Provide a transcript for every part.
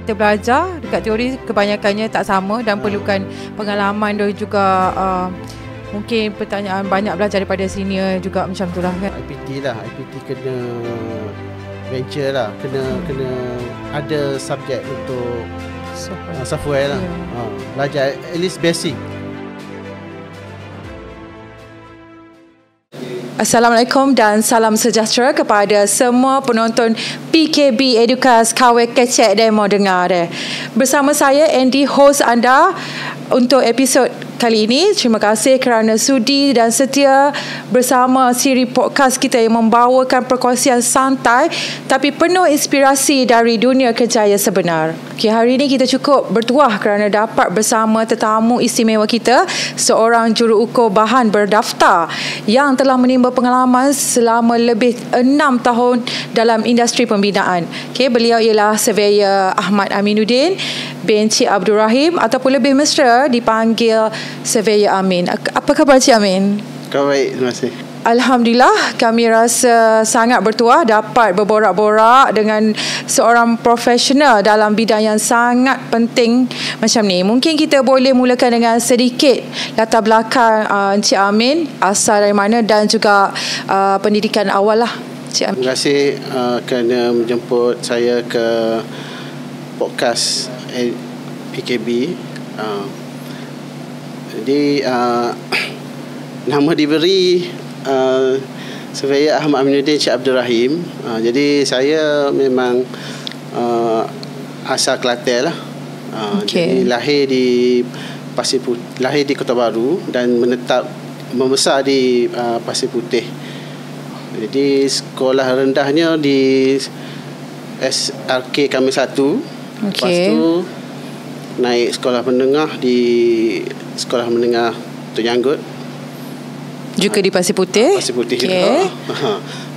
kita belajar dekat teori kebanyakannya tak sama dan perlukan pengalaman dan juga mungkin pertanyaan banyak belajar daripada senior juga macam tu lah kan. IPT kena venture lah, kena ada subjek untuk software lah. Belajar at least basic. Assalamualaikum dan salam sejahtera kepada semua penonton PKB Educast Kawe Kecek dan mau dengar. Bersama saya Andy, host anda untuk episod kali ini. Terima kasih kerana sudi dan setia bersama siri podcast kita yang membawakan perkongsian santai tapi penuh inspirasi dari dunia kerjaya sebenar. Okay, hari ini kita cukup bertuah kerana dapat bersama tetamu istimewa kita, seorang juruukur bahan berdaftar yang telah menimba pengalaman selama lebih 6 tahun dalam industri pembinaan. Okay, beliau ialah Surveyor Ahmad Aminuddin bin Cik Abdul Rahim ataupun lebih mesra dipanggil Surveyor Amin. Apa khabar Cik Amin? Kau baik, terima kasih. Alhamdulillah, kami rasa sangat bertuah dapat berborak-borak dengan seorang profesional dalam bidang yang sangat penting macam ni. Mungkin kita boleh mulakan dengan sedikit latar belakang Encik Amin, asal dari mana dan juga pendidikan awal lah. Encik Amin. Terima kasih kerana menjemput saya ke podcast PKB. Jadi nama diberi Surveyor Ahmad Aminuddin Cik Abdul Rahim. Jadi saya memang asal Kelantan lah. Jadi lahir di lahir di Kota Baru dan membesar di Pasir Putih. Jadi sekolah rendahnya di SRK Kami 1. Lepas tu naik sekolah menengah di Sekolah Menengah Tok Janggut. Juga di Pasir Putih. Pasir Putih juga.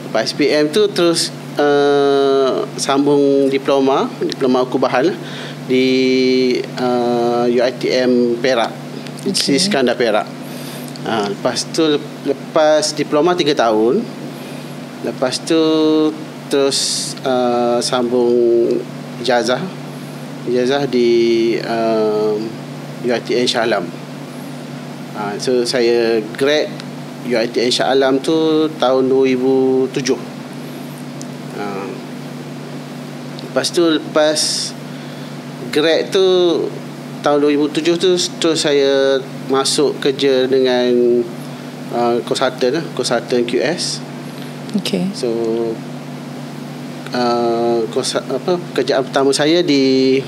Lepas SPM tu terus sambung diploma ukur bahan lah, di UiTM Perak. Di Iskandar Perak. Lepas diploma 3 tahun. Lepas tu terus sambung ijazah di UiTM Shah Alam. So saya grad UiTM Shah Alam tu tahun 2007. Lepas grad tu tahun 2007 tu terus saya masuk kerja dengan konsultan QS. So kerjaan pertama saya di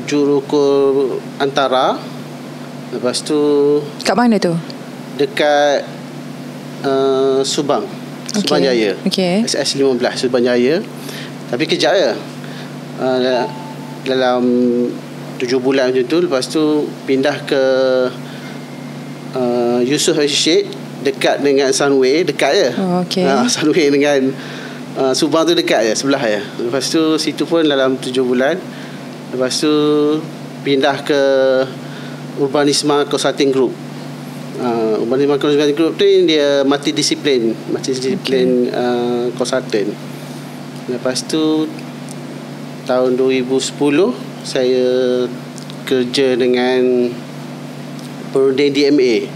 juruukur antara. Lepas tu kat mana tu? Dekat Subang. Subang Jaya. SS15 Subang Jaya. Tapi kejap je. Dalam 7 bulan macam tu. Lepas tu pindah ke Yusof Associate dekat dengan Sunway, dekat je. Sunway dengan Subang tu dekat je, sebelah je. Lepas tu situ pun dalam 7 bulan. Lepas tu pindah ke Urbanisma Consulting Group. Urbanisma Consulting Group tu dia multidisiplin consultant. Lepas tu tahun 2010 saya kerja dengan perunding DMA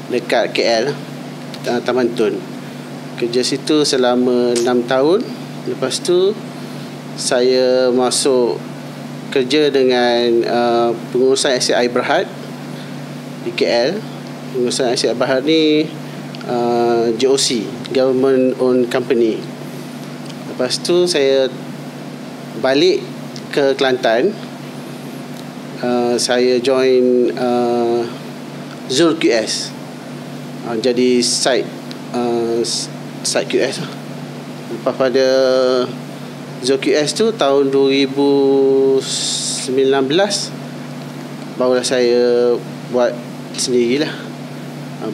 dekat KL, Taman Tun. Kerja situ selama 6 tahun. Lepas tu saya masuk kerja dengan pengurusan SCI Berhad di KL. Pengurusan SCI Berhad ni GOC, Government Owned Company. Lepas tu saya balik ke Kelantan. Saya join Zul QS, jadi site QS. Lepas pada Zul QS tu tahun 2019 barulah saya buat sendirilah.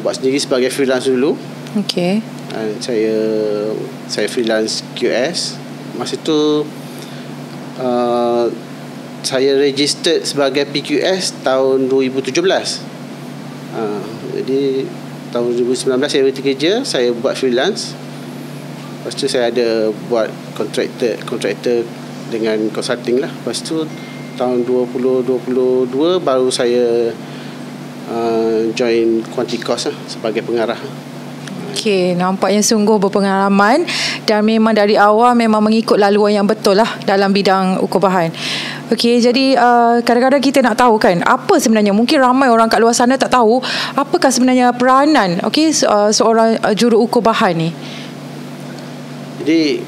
Buat sendiri sebagai freelance dulu. Saya freelance QS. Masa tu saya registered sebagai PQS tahun 2017. Jadi tahun 2019 saya berhenti kerja, saya buat freelance. Lepas tu saya ada buat kontraktor dengan consulting lah. Lepas tu tahun 2022 baru saya join Quanticos lah sebagai pengarah. Okey, nampaknya sungguh berpengalaman dan memang dari awal memang mengikut laluan yang betul lah dalam bidang ukur bahan. Okey, jadi kadang-kadang kita nak tahu kan, apa sebenarnya, mungkin ramai orang kat luar sana tak tahu apakah sebenarnya peranan seorang juru ukur bahan ni. Jadi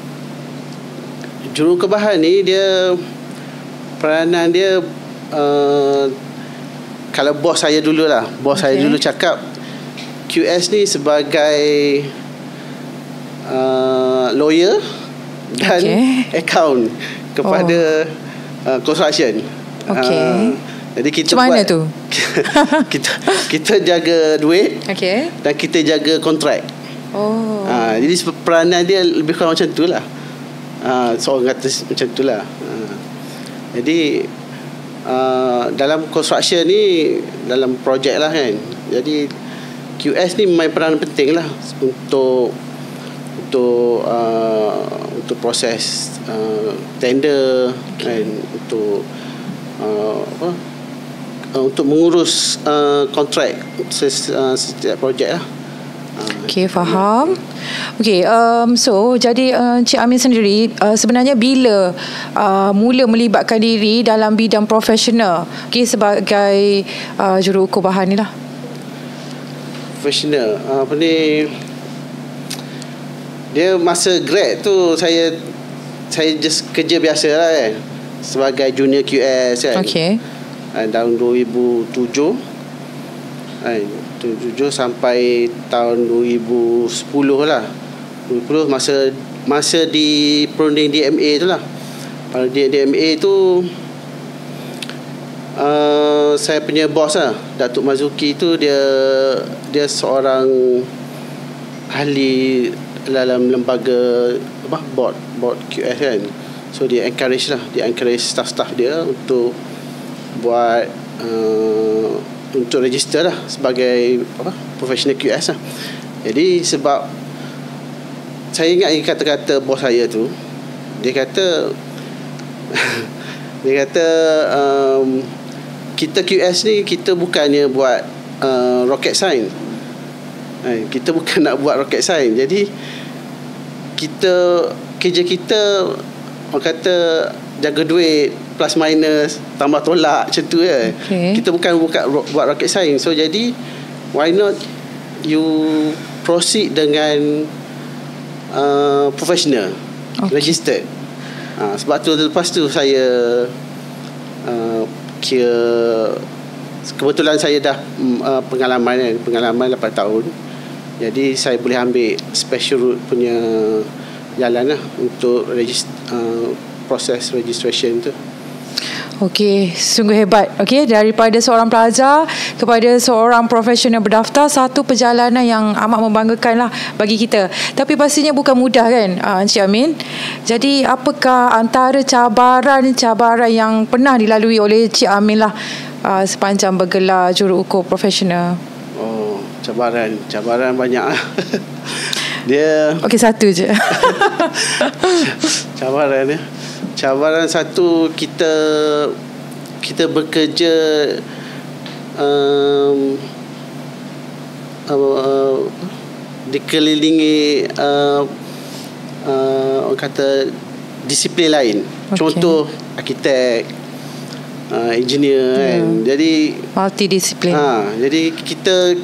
juru ukur bahan ni peranan dia kalau bos saya dululah, saya dulu cakap QS ni sebagai lawyer dan account kepada construction. Jadi kita macam mana tu? kita jaga duit, dan kita jaga kontrak. Jadi peranan dia lebih kurang macam tu lah. Seorang kata macam tu lah. Jadi dalam construction ni, dalam projek lah kan, jadi QS ni main peranan penting lah untuk proses tender kan, untuk mengurus kontrak setiap projek lah. Okey, faham. Okey, so jadi Cik Amin sendiri sebenarnya bila mula melibatkan diri dalam bidang profesional, sebagai juru ukur bahan ni lah? Profesional dia masa grad tu saya just kerja biasa lah kan, sebagai junior QS kan. Tahun 2007 sampai tahun 2010 lah. 2010 masa di perunding DMA tu lah. Pada DMA tu saya punya bos lah, Datuk Mazuki tu, dia seorang ahli dalam lembaga board QS kan. So dia encourage staff-staff dia untuk buat untuk register lah sebagai professional QS lah. Jadi sebab saya ingat kata-kata bos saya tu, dia kata kita QS ni, kita bukannya buat rocket science. Kita bukan nak buat rocket science. Jadi kerja kita orang kata jaga duit, plus minus, tambah tolak, macam tu ya. Kita bukan buat rocket science. So jadi why not you proceed dengan professional, registered. Sebab tu lepas tu saya kebetulan saya dah pengalaman 8 tahun. Jadi saya boleh ambil special route punya jalan lah untuk proses registration tu. Okey, sungguh hebat. Okey, daripada seorang pelajar kepada seorang profesional berdaftar, satu perjalanan yang amat membanggakan lah bagi kita. Tapi pastinya bukan mudah kan, Encik Amin. Jadi apakah antara cabaran yang pernah dilalui oleh Encik Amin lah sepanjang bergelar juru ukur profesional? Cabaran banyak lah. Okey, satu je. Cabaran satu, kita bekerja dikelilingi orang kata disiplin lain. Contoh arkitek, engineer kan. Jadi multidisiplin. Jadi kita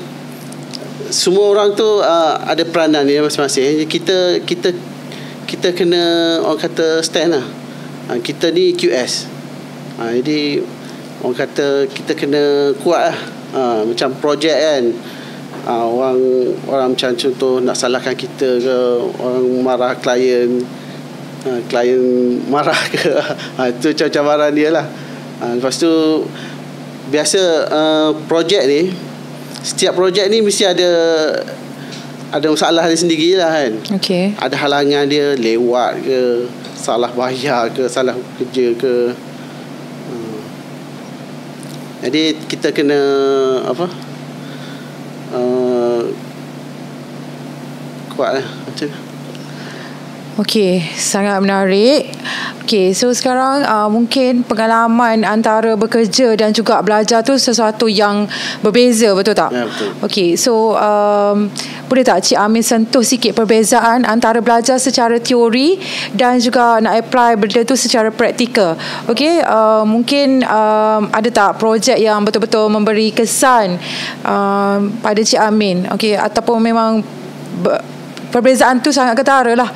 semua orang tu ada peranan dia masing-masing. Kita kena orang kata stand lah. Kita ni QS. Jadi orang kata kita kena kuat lah. Macam projek kan, orang macam contoh nak salahkan kita ke, orang marah klien marah ke, itu cabaran dia lah. Lepas tu biasa projek ni, setiap projek ni mesti ada masalah dia sendiri lah kan. Ada halangan dia, lewat ke, salah bayar ke, salah kerja ke. Jadi kita kena kuat lah macam. Okey, sangat menarik. Okey, so sekarang mungkin pengalaman antara bekerja dan juga belajar tu sesuatu yang berbeza, betul tak? Ya, betul. Okey, so boleh tak Cik Amin sentuh sikit perbezaan antara belajar secara teori dan juga nak apply benda tu secara praktikal? Okey, mungkin ada tak projek yang betul-betul memberi kesan pada Cik Amin? Okey, ataupun memang perbezaan tu sangat ketara lah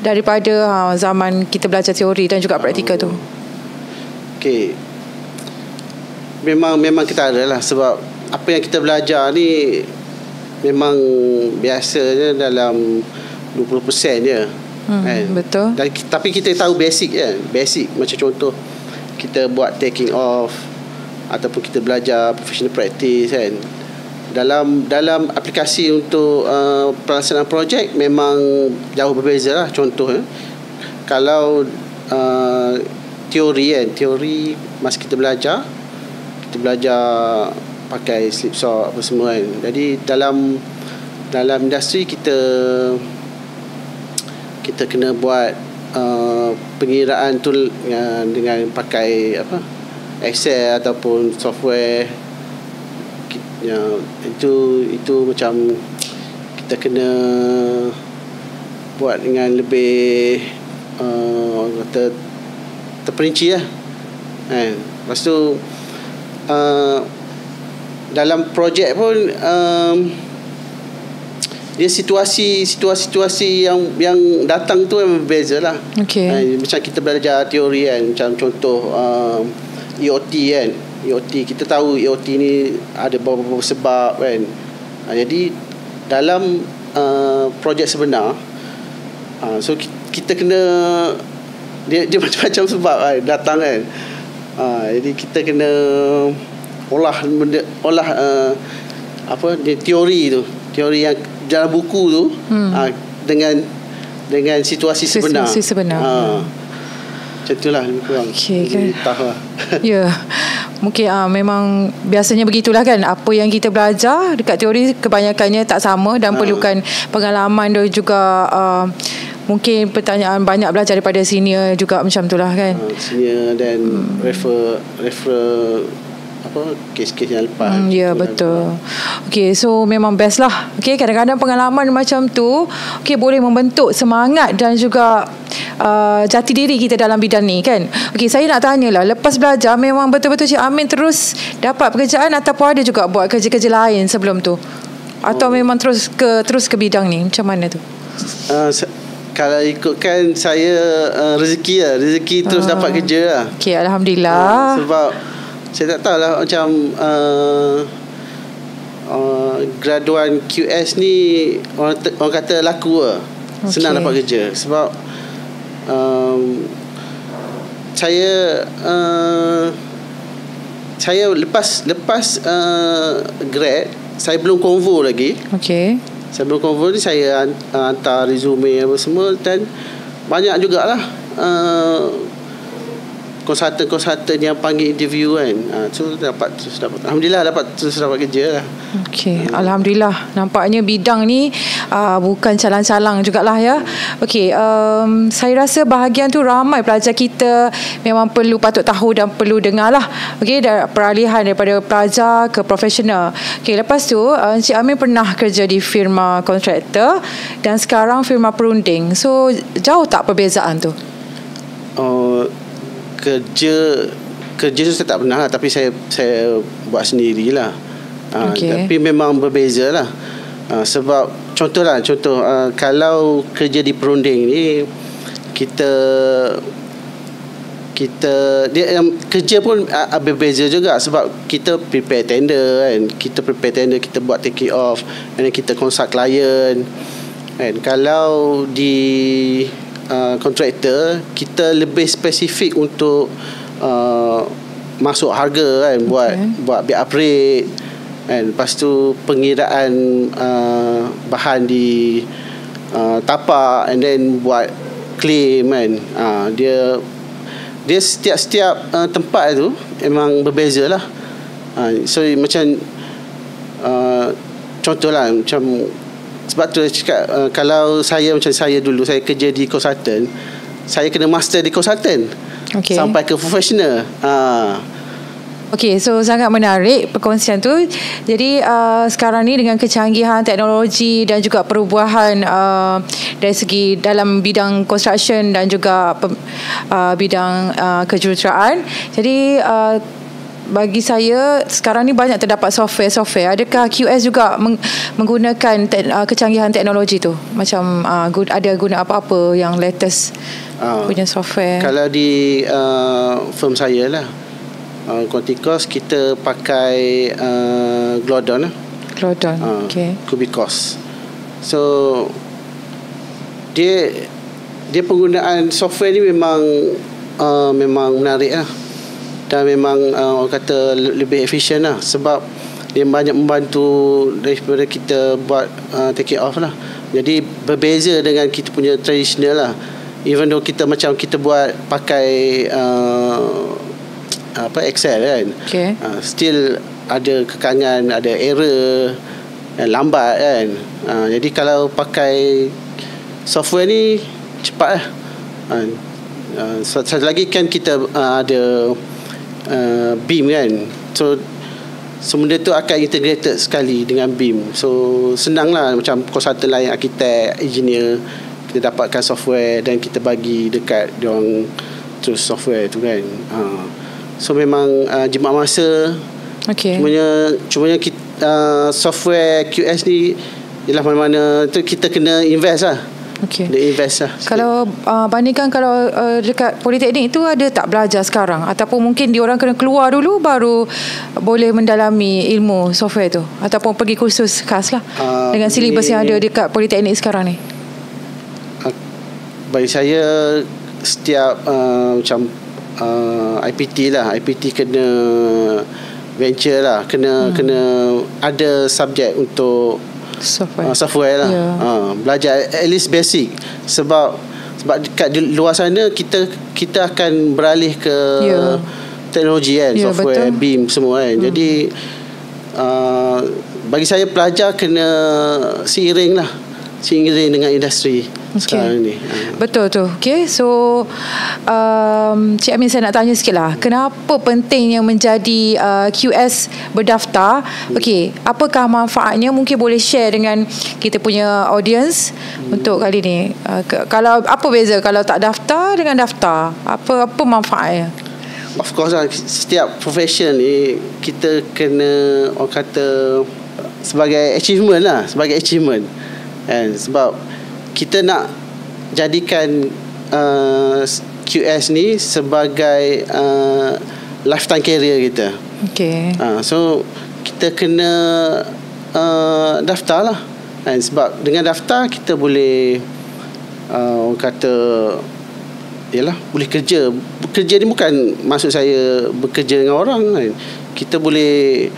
daripada zaman kita belajar teori dan juga praktikal tu. Okey. Memang ketara lah, sebab apa yang kita belajar ni memang biasanya dalam 20% je. Kan? Betul. Tapi kita tahu basic kan. Basic macam contoh kita buat taking off ataupun kita belajar professional practice kan. Dalam aplikasi untuk pelaksanaan projek memang jauh berbeza lah. Contoh kalau teori kan, teori masa kita belajar pakai slip saw apa semua kan. Jadi dalam industri kita kena buat pengiraan tu dengan pakai Excel ataupun software. Ya, itu macam kita kena buat dengan lebih kata terperinci lah kan. Lepas tu dalam projek pun dia situasi yang datang tu memang berbeza lah. Okay. Macam kita belajar teori kan, macam contoh EOT kan. EOT, kita tahu EOT ni ada beberapa sebab kan. Jadi dalam projek sebenar, so kita kena dia macam-macam sebab kan, datang kan. Jadi kita kena olah dia teori yang dalam buku tu dengan situasi sebenar. Macam itulah lebih kurang. Okay, kan? Tahu lah. Ya. Mungkin memang biasanya begitulah kan. Apa yang kita belajar dekat teori kebanyakannya tak sama dan perlukan pengalaman dan juga mungkin pertanyaan banyak belajar daripada senior juga macam itulah kan. Senior dan refer kes-kes yang lepas. Ya, betul. Okey, so memang best lah. Okey, kadang-kadang pengalaman macam tu boleh membentuk semangat dan juga jati diri kita dalam bidang ni kan. Okey, saya nak tanyalah, lepas belajar memang betul-betul Cik Amin terus dapat pekerjaan ataupun ada juga buat kerja-kerja lain sebelum tu? Atau memang terus ke bidang ni? Macam mana tu? Kalau ikutkan saya rezeki terus dapat kerja lah. Okey, alhamdulillah. Sebab saya tak tahulah macam graduan QS ni orang kata laku lah. Senang dapat kerja. Sebab saya lepas grad, saya belum convo lagi. Okey. Saya belum convo ni, saya hantar resume apa semua, dan banyak jugalah konsultan yang panggil interview kan. So terus dapat alhamdulillah terus dapat kerja lah. Okey, alhamdulillah. Nampaknya bidang ni bukan calang-calang jugalah ya. Okey, saya rasa bahagian tu ramai pelajar kita memang patut tahu dan perlu dengar lah. Okey, peralihan daripada pelajar ke profesional. Okey, lepas tu Encik Amin pernah kerja di firma kontraktor dan sekarang firma perunding. So jauh tak perbezaan tu? Kerja tu saya tak pernah lah, tapi saya buat sendirilah. Tapi memang berbeza lah. Sebab contoh kalau kerja di perunding ni, kita dia kerja pun berbeza juga, sebab kita prepare tender kan, kita buat take it off, and then kita consult client kan. Kalau di kontraktor, kita lebih spesifik untuk masuk harga kan, buat biar upgrade kan. Lepas tu pengiraan bahan di tapak, and then buat claim kan. Dia setiap tempat tu memang berbeza lah. So macam contohlah, macam Sebab tu saya cakap, kalau saya macam saya dulu, saya kerja di consultant, saya kena master di consultant sampai ke professional. Okey, so sangat menarik perkongsian tu. Jadi sekarang ni dengan kecanggihan teknologi dan juga perubahan dari segi dalam bidang construction dan juga bidang kejuruteraan. Jadi bagi saya sekarang ni banyak terdapat software. Adakah QS juga menggunakan kecanggihan teknologi tu? Macam ada guna apa-apa yang latest punya software? Kalau di firm saya lah, Quanticos, kita pakai Glodon lah. Okay. Cubicos. So dia penggunaan software ni memang menarik lah. Dan memang orang kata lebih efisien lah, sebab dia banyak membantu daripada kita buat take it off lah. Jadi berbeza dengan kita punya tradisional lah. Even though kita macam kita buat pakai Excel kan, still ada kekangan, ada error, lambat kan. Jadi kalau pakai software ni cepat lah. Satu lagi kan kita ada BIM kan, so benda tu akan integrated sekali dengan BIM. So senang lah, macam konsultan lain, arkitek, engineer, kita dapatkan software dan kita bagi dekat diorang terus software tu kan. So memang jimat masa. Cumanya kita, software QS ni ialah mana-mana tu kita kena invest lah. Kena invest lah. Kalau bandingkan kalau dekat politeknik tu, ada tak belajar sekarang, ataupun mungkin diorang kena keluar dulu baru boleh mendalami ilmu software tu, ataupun pergi kursus khas lah dengan silibus yang ada dekat politeknik sekarang ni? Bagi saya setiap macam IPT lah, IPT kena venture lah, kena ada subjek untuk software lah. Belajar at least basic, sebab dekat luar sana kita akan beralih ke teknologi kan, software, betul. BIM semua kan. Jadi bagi saya pelajar kena seiring dengan industri sekarang ni. Betul tu. Okay, so Cik Amin, saya nak tanya sikit lah, kenapa pentingnya menjadi QS berdaftar? Okay, apakah manfaatnya? Mungkin boleh share dengan kita punya audience untuk kali ni. Kalau apa beza kalau tak daftar dengan daftar? Apa manfaatnya? Of course lah, setiap profession ni kita kena, orang kata, sebagai achievement kan, sebab kita nak jadikan QS ni sebagai lifetime career kita. So kita kena daftar lah kan, sebab dengan daftar kita boleh orang kata boleh kerja. Bekerja ni bukan maksud saya bekerja dengan orang kan. Kita boleh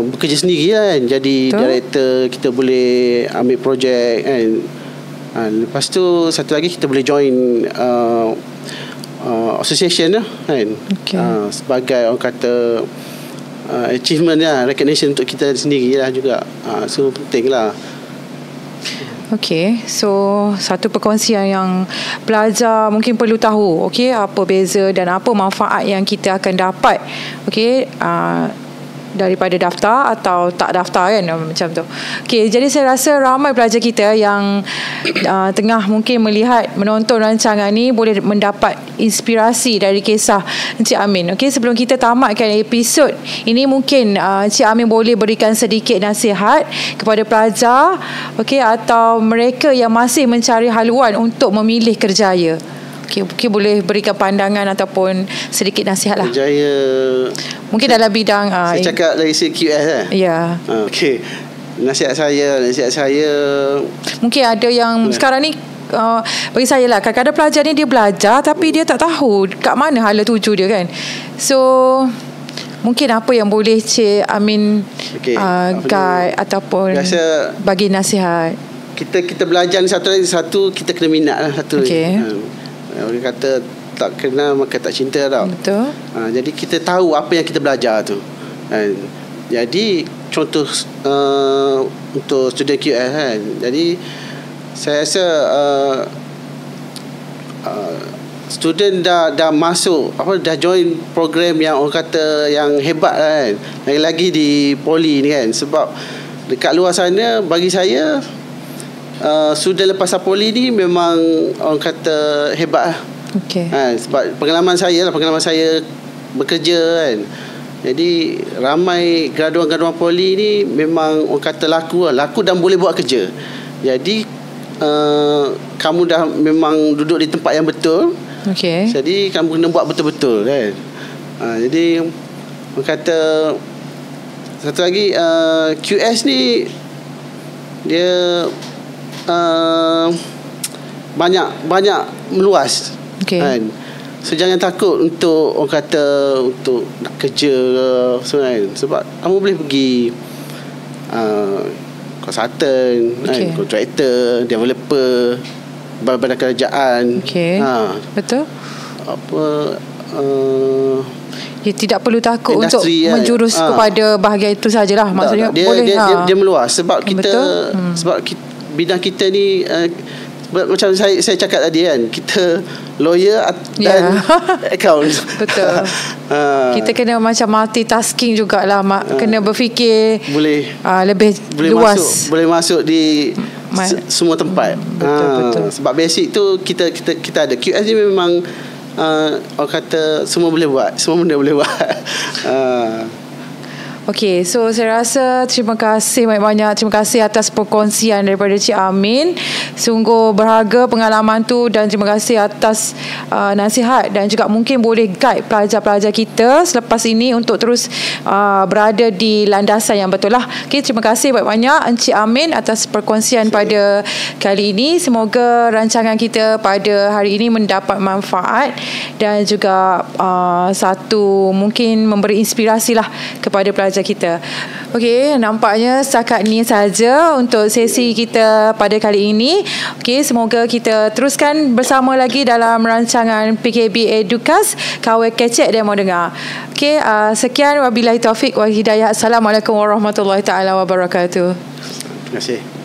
bekerja sendiri kan, jadi director, kita boleh ambil projek kan. Lepas tu satu lagi kita boleh join association lah kan. Sebagai orang kata achievement lah, recognition untuk kita sendiri lah juga. So penting lah. Okay, so satu perkongsian yang pelajar mungkin perlu tahu, okay, apa beza dan apa manfaat yang kita akan dapat, okay, daripada daftar atau tak daftar kan, macam tu. Okay, jadi saya rasa ramai pelajar kita yang tengah mungkin menonton rancangan ni boleh mendapat inspirasi dari kisah Encik Amin. Okay, sebelum kita tamatkan episod ini, mungkin Encik Amin boleh berikan sedikit nasihat kepada pelajar, okay, atau mereka yang masih mencari haluan untuk memilih kerjaya. Okay, boleh berikan pandangan ataupun sedikit nasihat lah. Kerjaya mungkin dalam bidang saya cakap dari QS ya. Okay, nasihat saya mungkin ada yang sekarang ni bagi saya lah, kadang-kadang pelajar ni dia belajar tapi dia tak tahu kat mana hala tuju dia kan. So mungkin apa yang boleh Cik Amin guide ataupun bagi nasihat? Kita belajar ni satu kita kena minat lah satu. Orang kata tak kenal maka tak cinta tau. Betul. Jadi kita tahu apa yang kita belajar tu. Jadi contoh untuk student QS kan. Jadi saya rasa student dah masuk dah join program yang orang kata yang hebat kan, lagi-lagi di poli ni kan. Sebab dekat luar sana bagi saya sudah lepas poli ni memang orang kata hebat lah. Sebab pengalaman saya bekerja kan. Jadi ramai graduan-graduan poli ni memang orang kata laku dan boleh buat kerja. Jadi kamu dah memang duduk di tempat yang betul. Jadi kamu kena buat betul-betul kan. Jadi orang kata satu lagi QS ni dia banyak meluas kan. So jangan takut untuk orang kata untuk nak kerja ke kan. Sebab kamu boleh pergi consultant kan, kontraktor, developer, badan kerajaan. Betul. Apa tidak perlu takut industri, untuk menjurus kepada bahagian itu sajalah. Maksudnya dia meluas. Sebab kita sebab bidang kita ni macam saya cakap tadi kan, kita lawyer dan account. Betul. Kita kena macam multitasking jugalah, kena berfikir boleh lebih luas, boleh masuk di semua tempat. Betul. Sebab basic tu kita ada. QS ni memang orang kata semua boleh buat, semua benda boleh buat. Okey, so saya rasa terima kasih banyak-banyak. Terima kasih atas perkongsian daripada Cik Amin. Sungguh berharga pengalaman tu, dan terima kasih atas nasihat dan juga mungkin boleh guide pelajar-pelajar kita selepas ini untuk terus berada di landasan yang betul lah. Okey, terima kasih banyak-banyak Encik Amin atas perkongsian pada kali ini. Semoga rancangan kita pada hari ini mendapat manfaat dan juga satu mungkin memberi inspirasi lah kepada pelajar kita. Okey, nampaknya setakat ni saja untuk sesi kita pada kali ini. Okey, semoga kita teruskan bersama lagi dalam rancangan PKB Educast, kawal kecek dan mau dengar. Okey, sekian, wabillahi taufik wal hidayah. Assalamualaikum warahmatullahi taala wabarakatuh. Terima kasih.